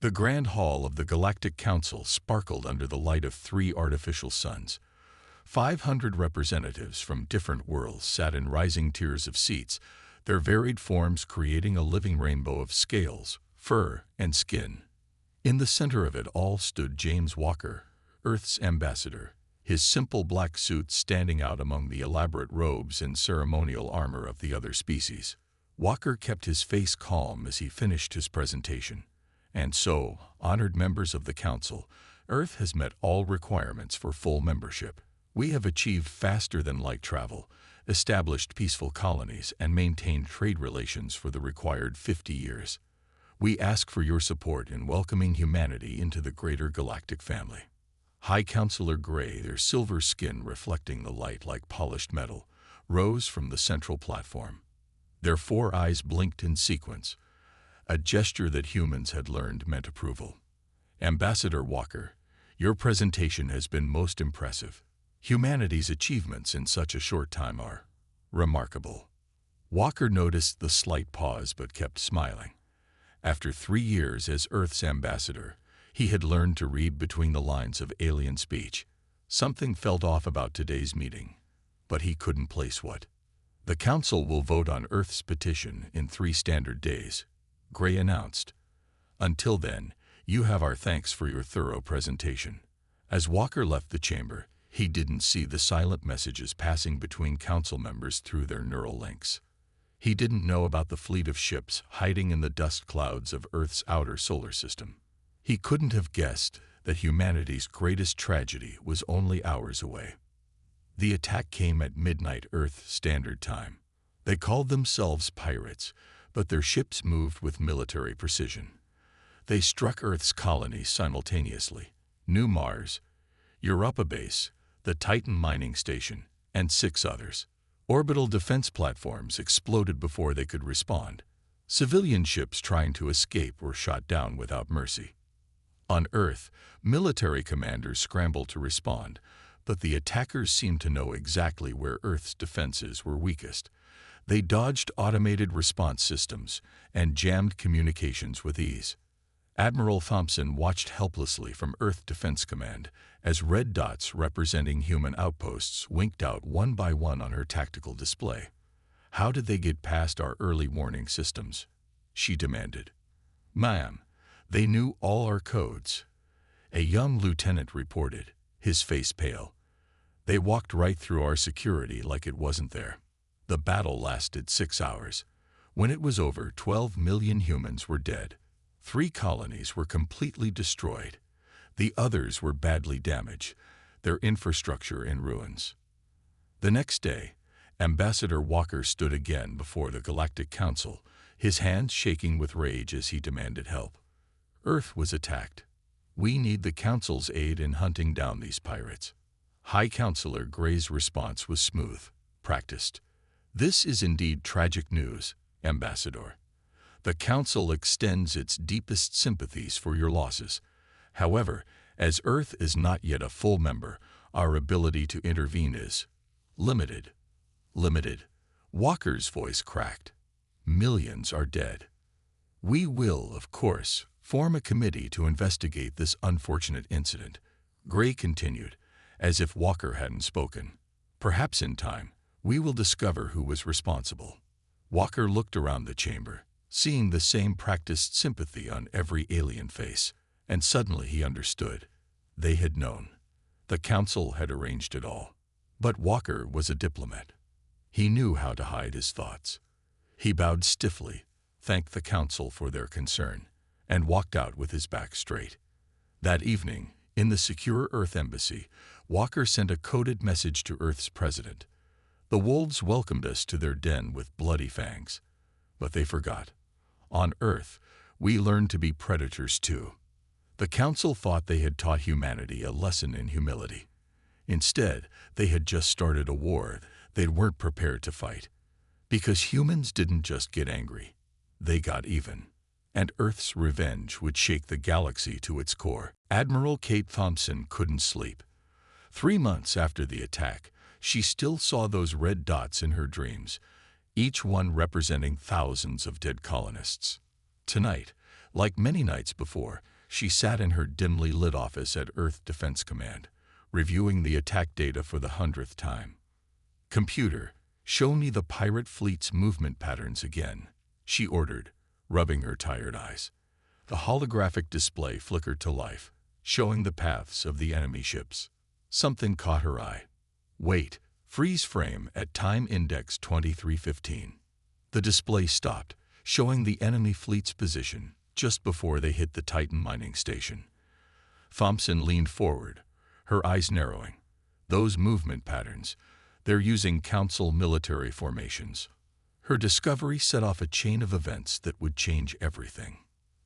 The Grand Hall of the Galactic Council sparkled under the light of 3 artificial suns. 500 representatives from different worlds sat in rising tiers of seats, their varied forms creating a living rainbow of scales, fur, and skin. In the center of it all stood James Walker, Earth's ambassador, his simple black suit standing out among the elaborate robes and ceremonial armor of the other species. Walker kept his face calm as he finished his presentation. And so, honored members of the Council, Earth has met all requirements for full membership. We have achieved faster-than-light travel, established peaceful colonies, and maintained trade relations for the required 50 years. We ask for your support in welcoming humanity into the greater galactic family. High Counselor Gray, their silver skin reflecting the light like polished metal, rose from the central platform. Their 4 eyes blinked in sequence, a gesture that humans had learned meant approval. Ambassador Walker, your presentation has been most impressive. Humanity's achievements in such a short time are remarkable. Walker noticed the slight pause but kept smiling. After 3 years as Earth's ambassador, he had learned to read between the lines of alien speech. Something felt off about today's meeting, but he couldn't place what. The Council will vote on Earth's petition in 3 standard days, Gray announced. Until then, you have our thanks for your thorough presentation. As Walker left the chamber, he didn't see the silent messages passing between Council members through their neural links. He didn't know about the fleet of ships hiding in the dust clouds of Earth's outer solar system. He couldn't have guessed that humanity's greatest tragedy was only hours away. The attack came at midnight Earth Standard Time. They called themselves pirates, but their ships moved with military precision. They struck Earth's colonies simultaneously: New Mars, Europa Base, the Titan mining station, and 6 others. Orbital defense platforms exploded before they could respond. Civilian ships trying to escape were shot down without mercy. On Earth, military commanders scrambled to respond, but the attackers seemed to know exactly where Earth's defenses were weakest. They dodged automated response systems and jammed communications with ease. Admiral Thompson watched helplessly from Earth Defense Command as red dots representing human outposts winked out one by one on her tactical display. "How did they get past our early warning systems?" she demanded. "Ma'am, they knew all our codes," a young lieutenant reported, his face pale. "They walked right through our security like it wasn't there." The battle lasted 6 hours. When it was over, 12 million humans were dead. 3 colonies were completely destroyed. The others were badly damaged, their infrastructure in ruins. The next day, Ambassador Walker stood again before the Galactic Council, his hands shaking with rage as he demanded help. Earth was attacked. We need the Council's aid in hunting down these pirates. High Counselor Gray's response was smooth, practiced. This is indeed tragic news, Ambassador. The Council extends its deepest sympathies for your losses. However, as Earth is not yet a full member, our ability to intervene is limited. Limited. Walker's voice cracked. Millions are dead. We will, of course, form a committee to investigate this unfortunate incident, Gray continued, as if Walker hadn't spoken. Perhaps in time, we will discover who was responsible. Walker looked around the chamber, seeing the same practiced sympathy on every alien face, and suddenly he understood. They had known. The Council had arranged it all. But Walker was a diplomat. He knew how to hide his thoughts. He bowed stiffly, thanked the Council for their concern, and walked out with his back straight. That evening, in the secure Earth Embassy, Walker sent a coded message to Earth's president. The wolves welcomed us to their den with bloody fangs. But they forgot. On Earth, we learned to be predators too. The Council thought they had taught humanity a lesson in humility. Instead, they had just started a war they weren't prepared to fight. Because humans didn't just get angry. They got even. And Earth's revenge would shake the galaxy to its core. Admiral Kate Thompson couldn't sleep. 3 months after the attack, she still saw those red dots in her dreams, each one representing thousands of dead colonists. Tonight, Like many nights before, she sat in her dimly lit office at Earth Defense Command, reviewing the attack data for the 100th time. "Computer, show me the pirate fleet's movement patterns again," she ordered, rubbing her tired eyes. The holographic display flickered to life, showing the paths of the enemy ships. Something caught her eye. "Wait, freeze frame at time index 2315. The display stopped, showing the enemy fleet's position just before they hit the Titan mining station. Thompson leaned forward, her eyes narrowing. "Those movement patterns, they're using Council military formations." Her discovery set off a chain of events that would change everything.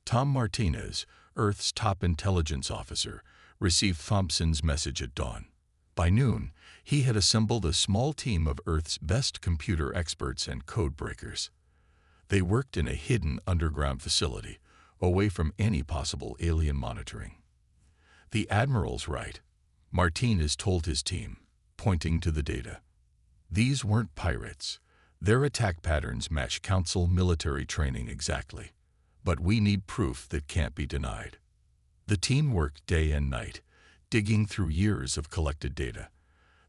Tom Martinez, Earth's top intelligence officer, received Thompson's message at dawn. By noon, he had assembled a small team of Earth's best computer experts and code breakers. They worked in a hidden underground facility, away from any possible alien monitoring. "The Admiral's right," Martinez told his team, pointing to the data. "These weren't pirates. Their attack patterns match Council military training exactly. But we need proof that can't be denied." The team worked day and night, digging through years of collected data.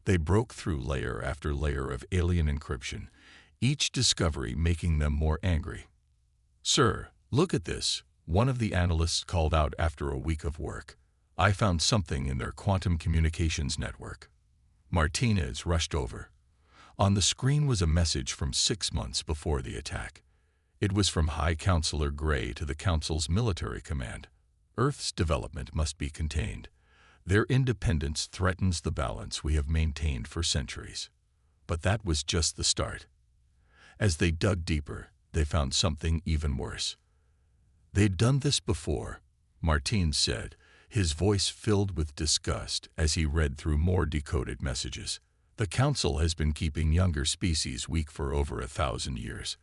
They broke through layer after layer of alien encryption, each discovery making them more angry. "Sir, look at this," one of the analysts called out after a week of work. "I found something in their quantum communications network." Martinez rushed over. On the screen was a message from 6 months before the attack. It was from High Counselor Gray to the Council's military command. "Earth's development must be contained. Their independence threatens the balance we have maintained for centuries." But that was just the start. As they dug deeper, they found something even worse. "They'd done this before," Martine said, his voice filled with disgust as he read through more decoded messages. "The Council has been keeping younger species weak for over 1,000 years.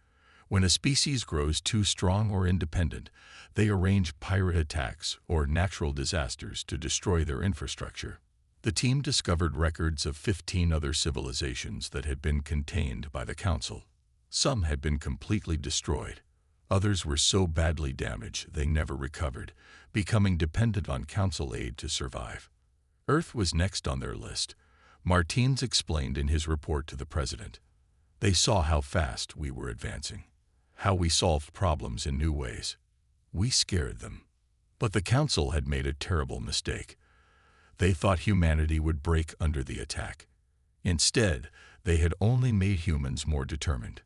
When a species grows too strong or independent, they arrange pirate attacks or natural disasters to destroy their infrastructure." The team discovered records of 15 other civilizations that had been contained by the Council. Some had been completely destroyed. Others were so badly damaged they never recovered, becoming dependent on Council aid to survive. Earth was next on their list, Martins explained in his report to the President. "They saw how fast we were advancing, how we solved problems in new ways. We scared them. But the Council had made a terrible mistake. They thought humanity would break under the attack. Instead, they had only made humans more determined."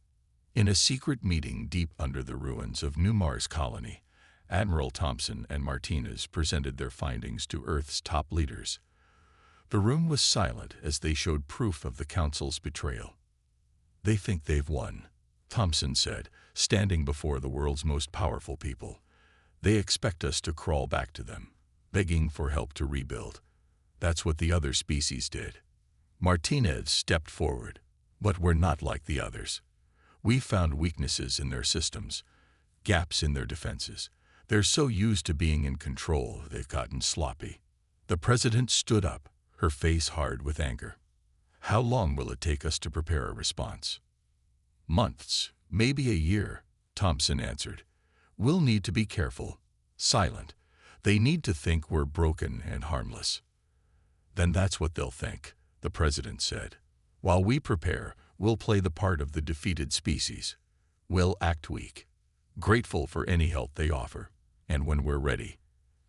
In a secret meeting deep under the ruins of New Mars Colony, Admiral Thompson and Martinez presented their findings to Earth's top leaders. The room was silent as they showed proof of the Council's betrayal. "They think they've won," Thompson said, standing before the world's most powerful people. "They expect us to crawl back to them, begging for help to rebuild. That's what the other species did." Martinez stepped forward. "But we're not like the others. We found weaknesses in their systems, gaps in their defenses. They're so used to being in control, they've gotten sloppy." The President stood up, her face hard with anger. "How long will it take us to prepare a response?" "Months, maybe a year," Thompson answered. "We'll need to be careful, silent. They need to think we're broken and harmless." "Then that's what they'll think," the President said. "While we prepare, we'll play the part of the defeated species. We'll act weak, grateful for any help they offer, and when we're ready."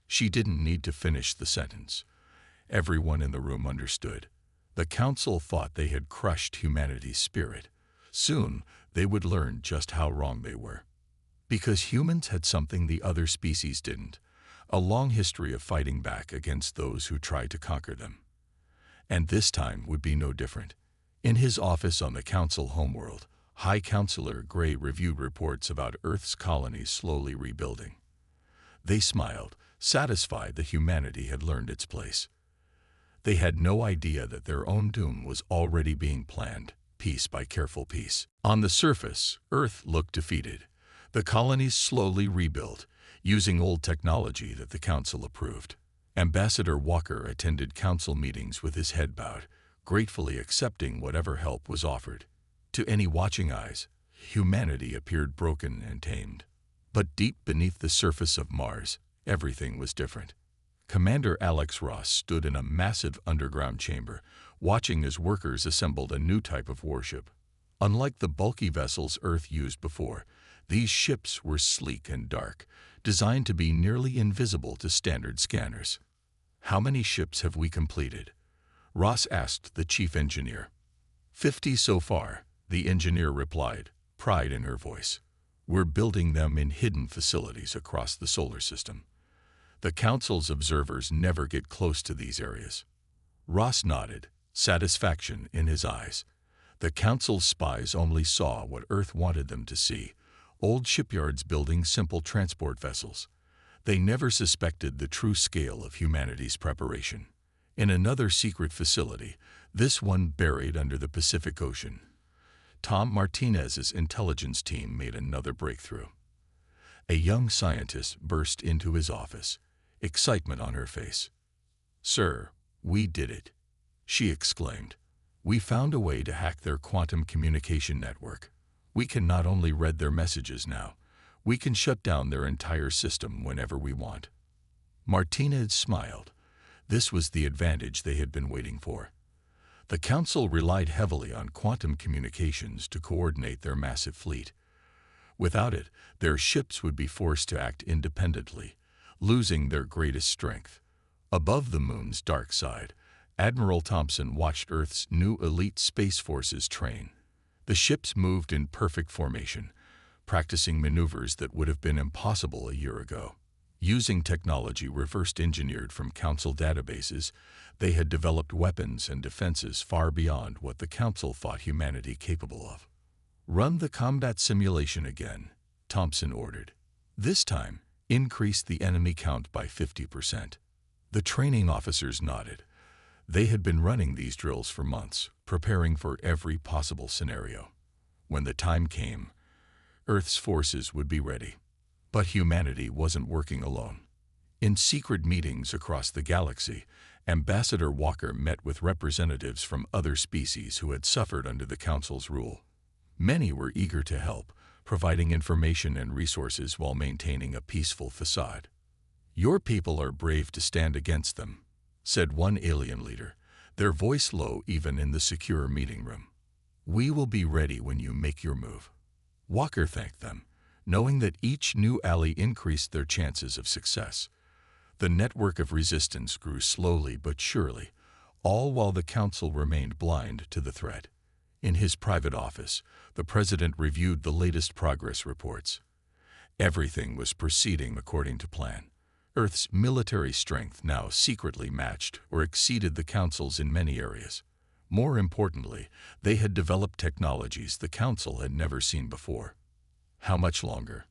She didn't need to finish the sentence. Everyone in the room understood. The Council thought they had crushed humanity's spirit. Soon, they would learn just how wrong they were. Because humans had something the other species didn't, a long history of fighting back against those who tried to conquer them. And this time would be no different. In his office on the Council homeworld, High Counselor Gray reviewed reports about Earth's colonies slowly rebuilding. They smiled, satisfied that humanity had learned its place. They had no idea that their own doom was already being planned, piece by careful piece. On the surface, Earth looked defeated. The colonies slowly rebuilt, using old technology that the Council approved. Ambassador Walker attended Council meetings with his head bowed, gratefully accepting whatever help was offered. To any watching eyes, humanity appeared broken and tamed. But deep beneath the surface of Mars, everything was different. Commander Alex Ross stood in a massive underground chamber, watching as workers assembled a new type of warship. Unlike the bulky vessels Earth used before, these ships were sleek and dark, designed to be nearly invisible to standard scanners. "How many ships have we completed?" Ross asked the chief engineer. 50 so far, the engineer replied, pride in her voice. "We're building them in hidden facilities across the solar system. The Council's observers never get close to these areas." Ross nodded, satisfaction in his eyes. The Council's spies only saw what Earth wanted them to see: old shipyards building simple transport vessels. They never suspected the true scale of humanity's preparation. In another secret facility, this one buried under the Pacific Ocean, Tom Martinez's intelligence team made another breakthrough. A young scientist burst into his office, excitement on her face. "Sir, we did it," she exclaimed. "We found a way to hack their quantum communication network. We can not only read their messages now, we can shut down their entire system whenever we want." Martinez smiled. This was the advantage they had been waiting for. The Council relied heavily on quantum communications to coordinate their massive fleet. Without it, their ships would be forced to act independently, losing their greatest strength. Above the moon's dark side, Admiral Thompson watched Earth's new elite space forces train. The ships moved in perfect formation, practicing maneuvers that would have been impossible a year ago. Using technology reverse-engineered from Council databases, they had developed weapons and defenses far beyond what the Council thought humanity capable of. "Run the combat simulation again," Thompson ordered. "This time, increase the enemy count by 50%. The training officers nodded. They had been running these drills for months, preparing for every possible scenario. When the time came, Earth's forces would be ready. But humanity wasn't working alone. In secret meetings across the galaxy, Ambassador Walker met with representatives from other species who had suffered under the Council's rule. Many were eager to help, providing information and resources while maintaining a peaceful facade. "Your people are brave to stand against them," said one alien leader, their voice low even in the secure meeting room. "We will be ready when you make your move." Walker thanked them, knowing that each new ally increased their chances of success. The network of resistance grew slowly but surely, all while the Council remained blind to the threat. In his private office, the President reviewed the latest progress reports. Everything was proceeding according to plan. Earth's military strength now secretly matched or exceeded the Council's in many areas. More importantly, they had developed technologies the Council had never seen before. "How much longer?"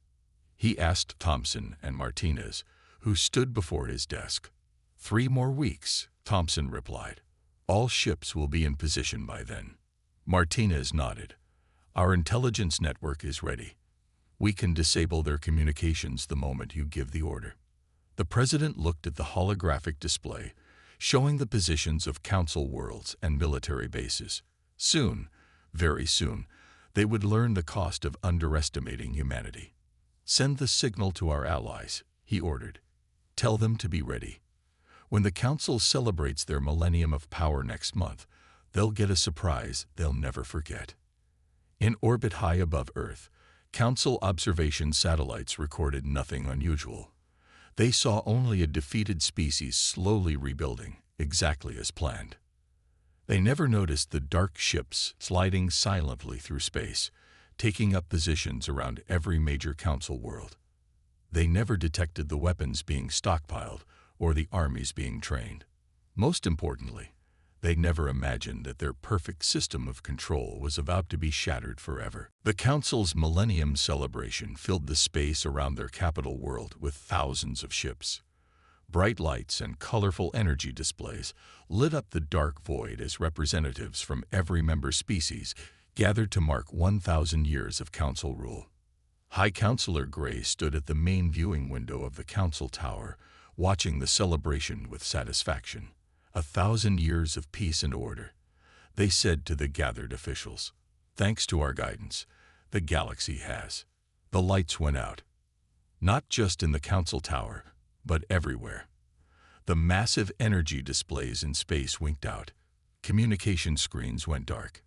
he asked Thompson and Martinez, who stood before his desk. 3 more weeks, Thompson replied. "All ships will be in position by then." Martinez nodded. "Our intelligence network is ready. We can disable their communications the moment you give the order." The President looked at the holographic display, showing the positions of Council worlds and military bases. Soon, very soon, they would learn the cost of underestimating humanity. "Send the signal to our allies," he ordered. "Tell them to be ready. When the Council celebrates their millennium of power next month, they'll get a surprise they'll never forget." In orbit high above Earth, Council observation satellites recorded nothing unusual. They saw only a defeated species slowly rebuilding, exactly as planned. They never noticed the dark ships sliding silently through space, taking up positions around every major Council world. They never detected the weapons being stockpiled or the armies being trained. Most importantly, they never imagined that their perfect system of control was about to be shattered forever. The Council's Millennium celebration filled the space around their capital world with thousands of ships. Bright lights and colorful energy displays lit up the dark void as representatives from every member species gathered to mark 1,000 years of Council rule. High Counselor Gray stood at the main viewing window of the Council Tower, watching the celebration with satisfaction. 1,000 years of peace and order, they said to the gathered officials. "Thanks to our guidance, the galaxy has." The lights went out. Not just in the Council Tower, but everywhere. The massive energy displays in space winked out. Communication screens went dark.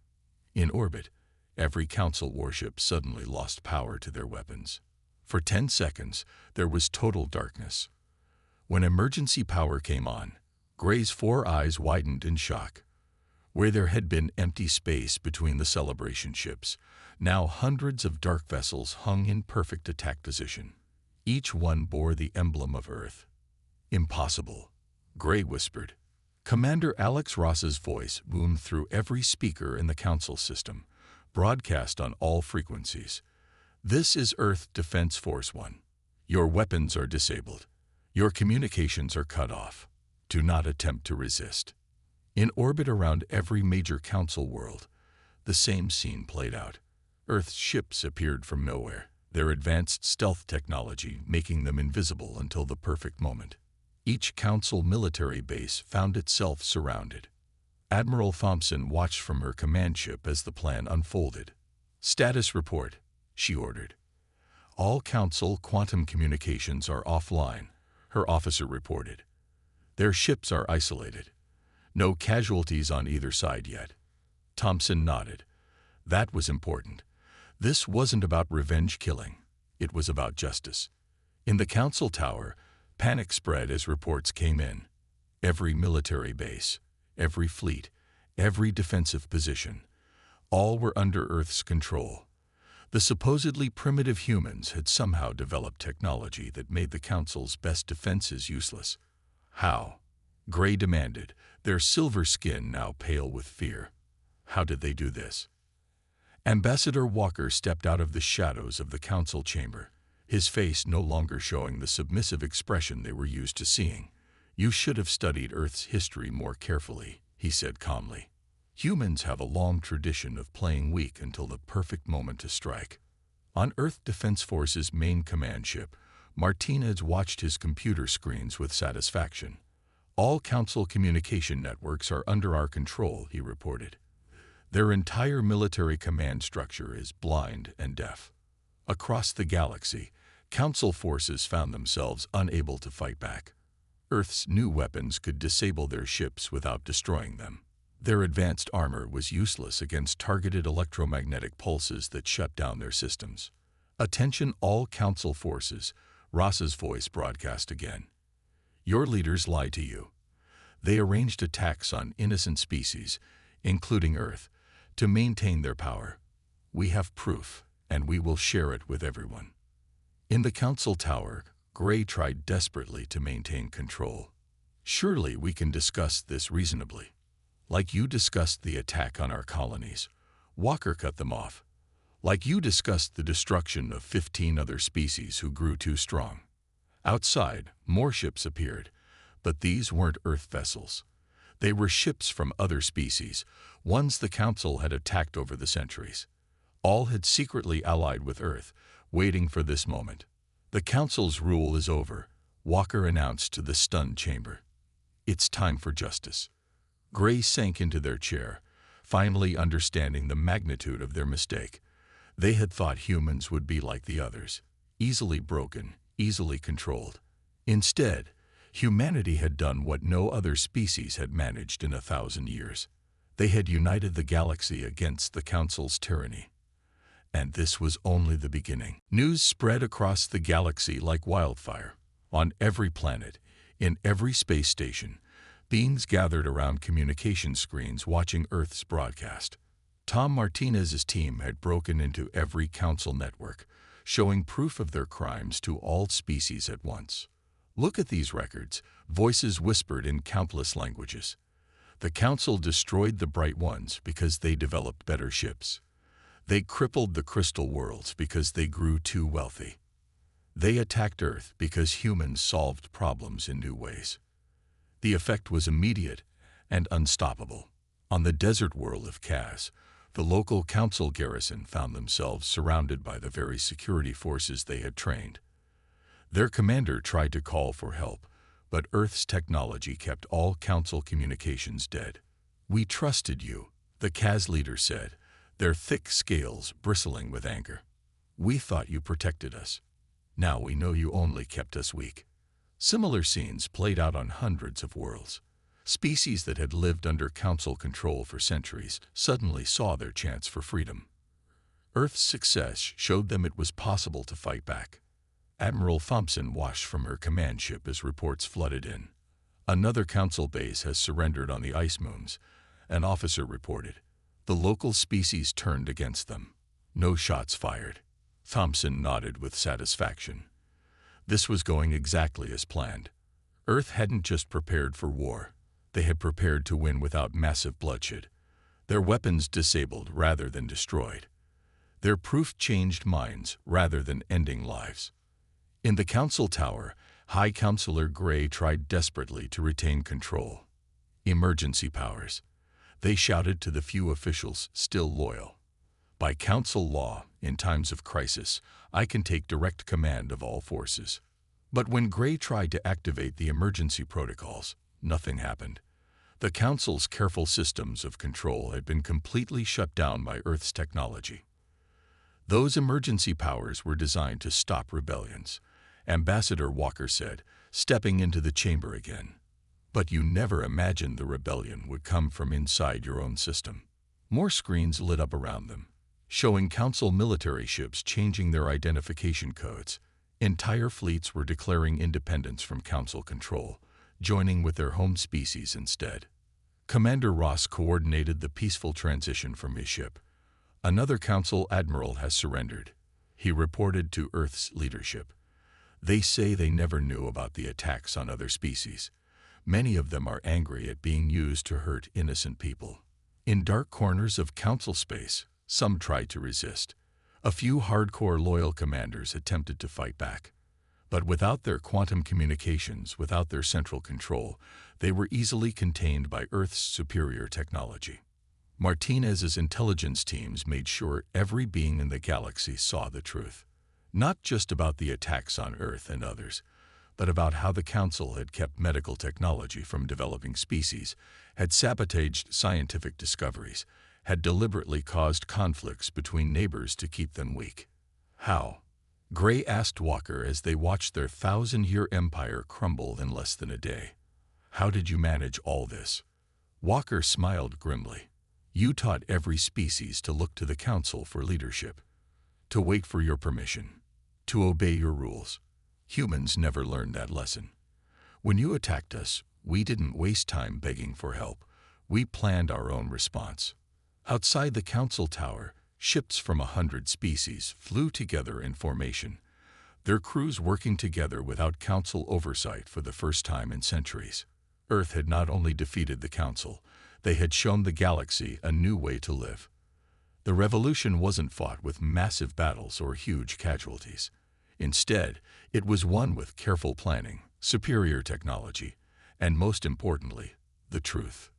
In orbit, every Council warship suddenly lost power to their weapons. For 10 seconds, there was total darkness. When emergency power came on, Gray's 4 eyes widened in shock. Where there had been empty space between the Celebration ships, now hundreds of dark vessels hung in perfect attack position. Each one bore the emblem of Earth. "Impossible," Gray whispered. Commander Alex Ross's voice boomed through every speaker in the Council system, broadcast on all frequencies. "This is Earth Defense Force 1. Your weapons are disabled. Your communications are cut off. Do not attempt to resist." In orbit around every major Council world, the same scene played out. Earth's ships appeared from nowhere, their advanced stealth technology making them invisible until the perfect moment. Each Council military base found itself surrounded. Admiral Thompson watched from her command ship as the plan unfolded. "Status report," she ordered. "All Council quantum communications are offline," her officer reported. "Their ships are isolated. No casualties on either side yet." Thompson nodded. That was important. This wasn't about revenge killing. It was about justice. In the Council Tower, panic spread as reports came in. Every military base, every fleet, every defensive position, all were under Earth's control. The supposedly primitive humans had somehow developed technology that made the Council's best defenses useless. How? Gray demanded, their silver skin now pale with fear. How did they do this? Ambassador Walker stepped out of the shadows of the Council chamber, his face no longer showing the submissive expression they were used to seeing. "You should have studied Earth's history more carefully," he said calmly. "Humans have a long tradition of playing weak until the perfect moment to strike." On Earth Defense Force's main command ship, Martinez watched his computer screens with satisfaction. "All Council communication networks are under our control," he reported. "Their entire military command structure is blind and deaf." Across the galaxy, Council forces found themselves unable to fight back. Earth's new weapons could disable their ships without destroying them. Their advanced armor was useless against targeted electromagnetic pulses that shut down their systems. "Attention all Council forces," Ross's voice broadcast again. "Your leaders lied to you. They arranged attacks on innocent species, including Earth, to maintain their power. We have proof, and we will share it with everyone." In the Council Tower, Gray tried desperately to maintain control. "Surely we can discuss this reasonably. Like you discussed the attack on our colonies." Walker cut them off. "Like you discussed the destruction of 15 other species who grew too strong." Outside, more ships appeared, but these weren't Earth vessels. They were ships from other species, ones the Council had attacked over the centuries. All had secretly allied with Earth, waiting for this moment. "The Council's rule is over," Walker announced to the stunned chamber. "It's time for justice." Gray sank into their chair, finally understanding the magnitude of their mistake. They had thought humans would be like the others, easily broken, easily controlled. Instead, humanity had done what no other species had managed in 1,000 years. They had united the galaxy against the Council's tyranny. And this was only the beginning. News spread across the galaxy like wildfire. On every planet, in every space station, beings gathered around communication screens watching Earth's broadcast. Tom Martinez's team had broken into every Council network, showing proof of their crimes to all species at once. "Look at these records," voices whispered in countless languages. "The Council destroyed the Bright Ones because they developed better ships. They crippled the Crystal Worlds because they grew too wealthy. They attacked Earth because humans solved problems in new ways." The effect was immediate and unstoppable. On the desert world of Kaz, the local Council garrison found themselves surrounded by the very security forces they had trained. Their commander tried to call for help, but Earth's technology kept all Council communications dead. "We trusted you," the Kaz leader said, their thick scales bristling with anger. "We thought you protected us." Now we know you only kept us weak. Similar scenes played out on hundreds of worlds. Species that had lived under council control for centuries suddenly saw their chance for freedom. Earth's success showed them it was possible to fight back. Admiral Thompson watched from her command ship as reports flooded in. Another council base has surrendered on the ice moons, an officer reported. The local species turned against them. No shots fired. Thompson nodded with satisfaction. This was going exactly as planned. Earth hadn't just prepared for war. They had prepared to win without massive bloodshed. Their weapons disabled rather than destroyed. Their proof changed minds rather than ending lives. In the council tower, High Counselor Gray tried desperately to retain control. Emergency powers. They shouted to the few officials still loyal. By council law, in times of crisis, I can take direct command of all forces. But when Gray tried to activate the emergency protocols, nothing happened. The council's careful systems of control had been completely shut down by Earth's technology. Those emergency powers were designed to stop rebellions, Ambassador Walker said, stepping into the chamber again. But you never imagined the rebellion would come from inside your own system. More screens lit up around them, showing council military ships changing their identification codes. Entire fleets were declaring independence from council control, joining with their home species instead. Commander Ross coordinated the peaceful transition from his ship. Another council admiral has surrendered, he reported to Earth's leadership. They say they never knew about the attacks on other species. Many of them are angry at being used to hurt innocent people. In dark corners of council space, some tried to resist. A few hardcore loyal commanders attempted to fight back. But without their quantum communications, without their central control, they were easily contained by Earth's superior technology. Martinez's intelligence teams made sure every being in the galaxy saw the truth. Not just about the attacks on Earth and others, but about how the Council had kept medical technology from developing species, had sabotaged scientific discoveries, had deliberately caused conflicts between neighbors to keep them weak. How? Gray asked Walker as they watched their 1,000-year empire crumble in less than a day. How did you manage all this? Walker smiled grimly. You taught every species to look to the Council for leadership, to wait for your permission, to obey your rules. Humans never learned that lesson. When you attacked us, we didn't waste time begging for help. We planned our own response. Outside the council tower, ships from 100 species flew together in formation, their crews working together without council oversight for the first time in centuries. Earth had not only defeated the council, they had shown the galaxy a new way to live. The revolution wasn't fought with massive battles or huge casualties. Instead, it was won with careful planning, superior technology, and most importantly, the truth.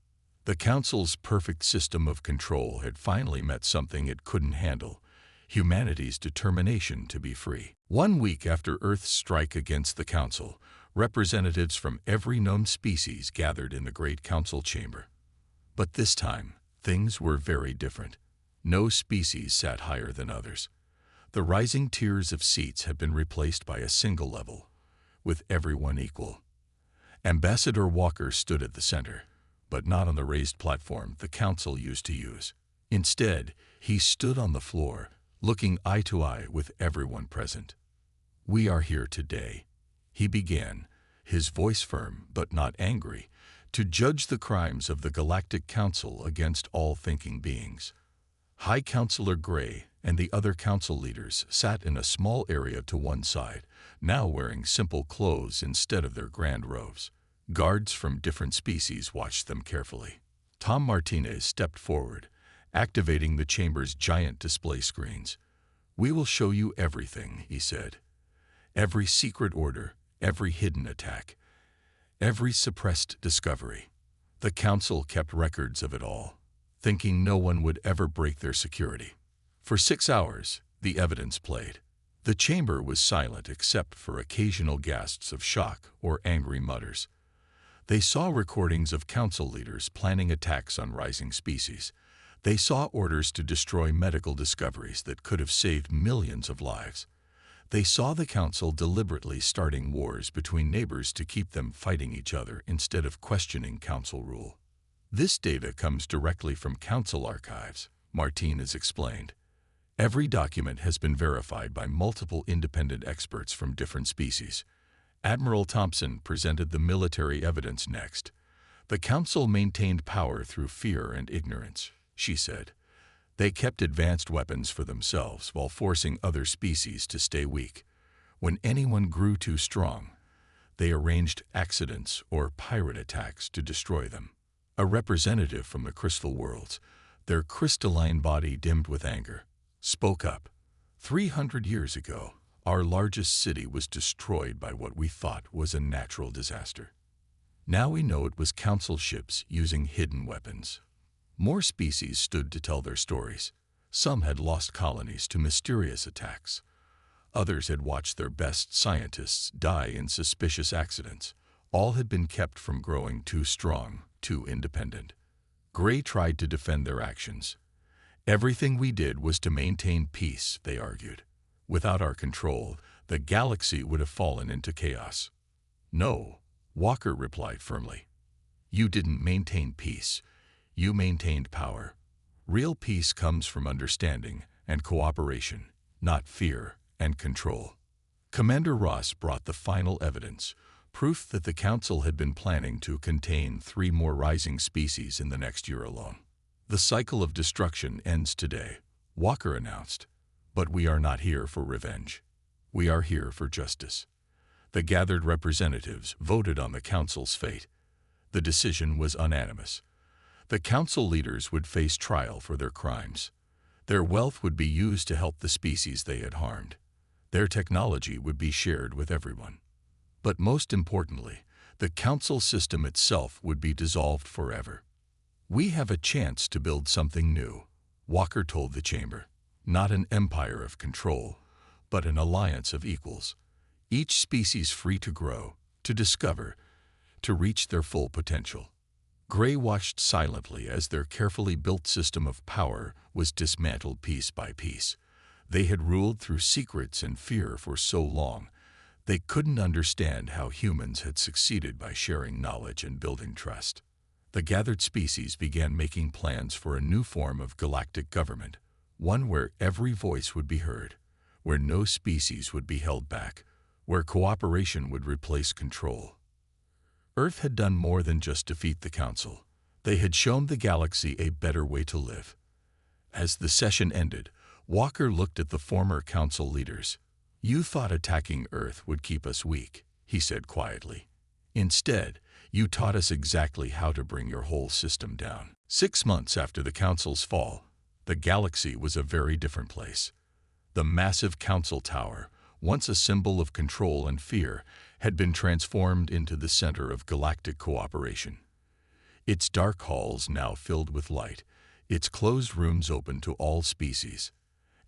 The Council's perfect system of control had finally met something it couldn't handle: humanity's determination to be free. 1 week after Earth's strike against the Council, representatives from every known species gathered in the Great Council chamber. But this time, things were very different. No species sat higher than others. The rising tiers of seats had been replaced by a single level, with everyone equal. Ambassador Walker stood at the center, but not on the raised platform the council used to use. Instead, he stood on the floor, looking eye to eye with everyone present. We are here today, he began, his voice firm but not angry, to judge the crimes of the Galactic Council against all thinking beings. High Counselor Gray and the other council leaders sat in a small area to one side, now wearing simple clothes instead of their grand robes. Guards from different species watched them carefully. Tom Martinez stepped forward, activating the chamber's giant display screens. We will show you everything, he said. Every secret order, every hidden attack, every suppressed discovery. The council kept records of it all, thinking no one would ever break their security. For 6 hours, the evidence played. The chamber was silent except for occasional gasps of shock or angry mutters. They saw recordings of council leaders planning attacks on rising species. They saw orders to destroy medical discoveries that could have saved millions of lives. They saw the Council deliberately starting wars between neighbors to keep them fighting each other instead of questioning Council rule. This data comes directly from Council archives, Martinez explained. Every document has been verified by multiple independent experts from different species. Admiral Thompson presented the military evidence next. The Council maintained power through fear and ignorance, she said. They kept advanced weapons for themselves while forcing other species to stay weak. When anyone grew too strong, they arranged accidents or pirate attacks to destroy them. A representative from the crystal worlds, their crystalline body dimmed with anger, spoke up. 300 years ago, our largest city was destroyed by what we thought was a natural disaster. Now we know it was Council ships using hidden weapons. More species stood to tell their stories. Some had lost colonies to mysterious attacks. Others had watched their best scientists die in suspicious accidents. All had been kept from growing too strong, too independent. Gray tried to defend their actions. Everything we did was to maintain peace, they argued. Without our control, the galaxy would have fallen into chaos. No, Walker replied firmly. You didn't maintain peace. You maintained power. Real peace comes from understanding and cooperation, not fear and control. Commander Ross brought the final evidence, proof that the Council had been planning to contain 3 more rising species in the next year alone. The cycle of destruction ends today, Walker announced. But we are not here for revenge. We are here for justice. The gathered representatives voted on the Council's fate. The decision was unanimous. The Council leaders would face trial for their crimes. Their wealth would be used to help the species they had harmed. Their technology would be shared with everyone. But most importantly, the Council system itself would be dissolved forever. We have a chance to build something new, Walker told the chamber. Not an empire of control, but an alliance of equals. Each species free to grow, to discover, to reach their full potential. Gray watched silently as their carefully built system of power was dismantled piece by piece. They had ruled through secrets and fear for so long, they couldn't understand how humans had succeeded by sharing knowledge and building trust. The gathered species began making plans for a new form of galactic government, one where every voice would be heard, where no species would be held back, where cooperation would replace control. Earth had done more than just defeat the Council. They had shown the galaxy a better way to live. As the session ended, Walker looked at the former Council leaders. You thought attacking Earth would keep us weak, he said quietly. Instead, you taught us exactly how to bring your whole system down. 6 months after the Council's fall, the galaxy was a very different place. The massive Council Tower, once a symbol of control and fear, had been transformed into the center of galactic cooperation. Its dark halls now filled with light, its closed rooms open to all species.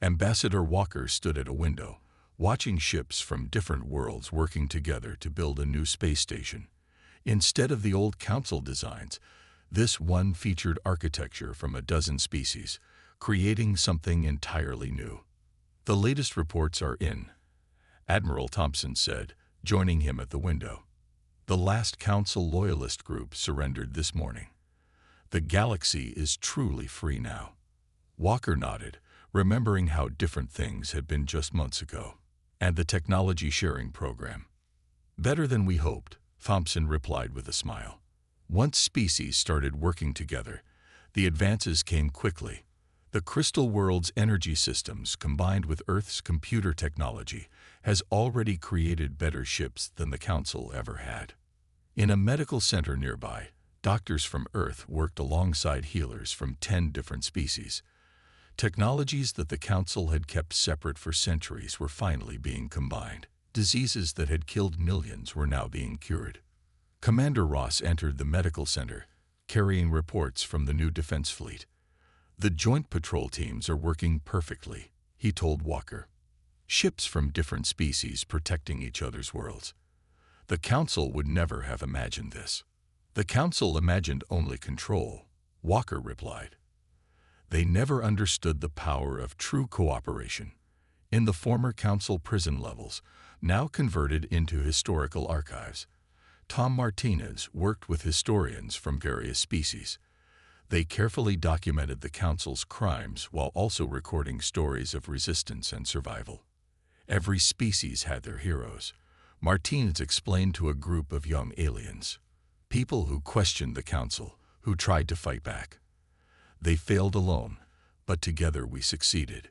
Ambassador Walker stood at a window, watching ships from different worlds working together to build a new space station. Instead of the old Council designs, this one featured architecture from a dozen species, creating something entirely new. The latest reports are in, Admiral Thompson said, joining him at the window. The last Council loyalist group surrendered this morning. The galaxy is truly free now. Walker nodded, remembering how different things had been just months ago. And the technology sharing program. Better than we hoped, Thompson replied with a smile. Once species started working together, the advances came quickly. The crystal world's energy systems, combined with Earth's computer technology, has already created better ships than the Council ever had. In a medical center nearby, doctors from Earth worked alongside healers from 10 different species. Technologies that the Council had kept separate for centuries were finally being combined. Diseases that had killed millions were now being cured. Commander Ross entered the medical center, carrying reports from the new defense fleet. The joint patrol teams are working perfectly, he told Walker. Ships from different species protecting each other's worlds. The Council would never have imagined this. The Council imagined only control, Walker replied. They never understood the power of true cooperation. in the former council prison levels, now converted into historical archives. Tom Martinez worked with historians from various species. They carefully documented the council's crimes while also recording stories of resistance and survival. Every species had their heroes. Martinez explained to a group of young aliens, people who questioned the council, who tried to fight back. They failed alone, but together we succeeded.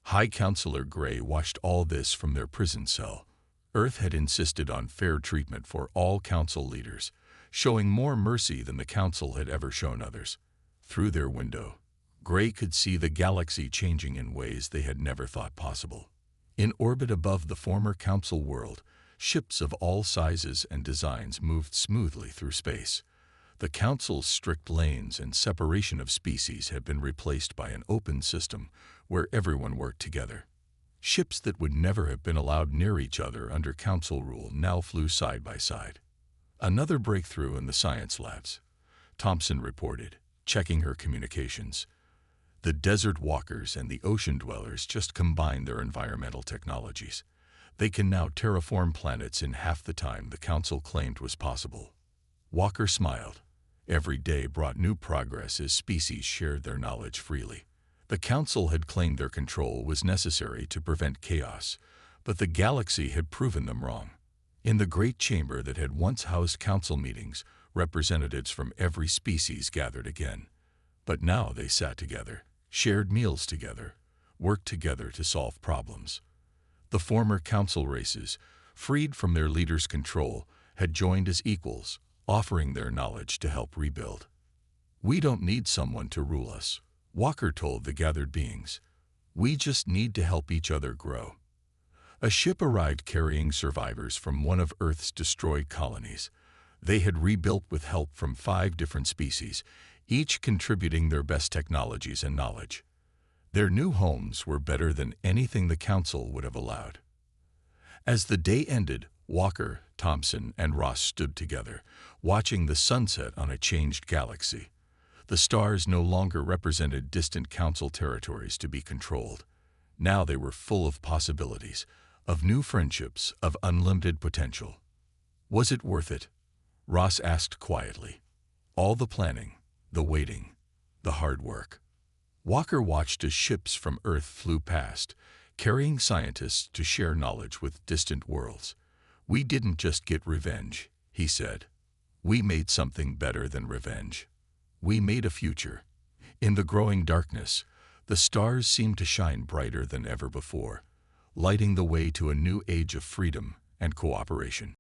High Counselor Gray watched all this from their prison cell. Earth had insisted on fair treatment for all council leaders, showing more mercy than the council had ever shown others. Through their window, Gray could see the galaxy changing in ways they had never thought possible. In orbit above the former council world, ships of all sizes and designs moved smoothly through space. The council's strict lanes and separation of species had been replaced by an open system where everyone worked together. Ships that would never have been allowed near each other under council rule now flew side by side. Another breakthrough in the science labs, Thompson reported, checking her communications. The desert walkers and the ocean dwellers just combined their environmental technologies. They can now terraform planets in half the time the council claimed was possible. Walker smiled. Every day brought new progress as species shared their knowledge freely. The council had claimed their control was necessary to prevent chaos, but the galaxy had proven them wrong. In the great chamber that had once housed council meetings, representatives from every species gathered again. But now they sat together, shared meals together, worked together to solve problems. The former council races, freed from their leaders' control, had joined as equals, offering their knowledge to help rebuild. "We don't need someone to rule us," Walker told the gathered beings. "We just need to help each other grow." A ship arrived carrying survivors from one of Earth's destroyed colonies. They had rebuilt with help from 5 different species, each contributing their best technologies and knowledge. Their new homes were better than anything the council would have allowed. As the day ended, Walker, Thompson, and Ross stood together, watching the sunset on a changed galaxy. The stars no longer represented distant council territories to be controlled. Now they were full of possibilities, of new friendships, of unlimited potential. Was it worth it? Ross asked quietly. All the planning, the waiting, the hard work. Walker watched as ships from Earth flew past, carrying scientists to share knowledge with distant worlds. "We didn't just get revenge," he said. "We made something better than revenge. We made a future." In the growing darkness, the stars seemed to shine brighter than ever before, lighting the way to a new age of freedom and cooperation.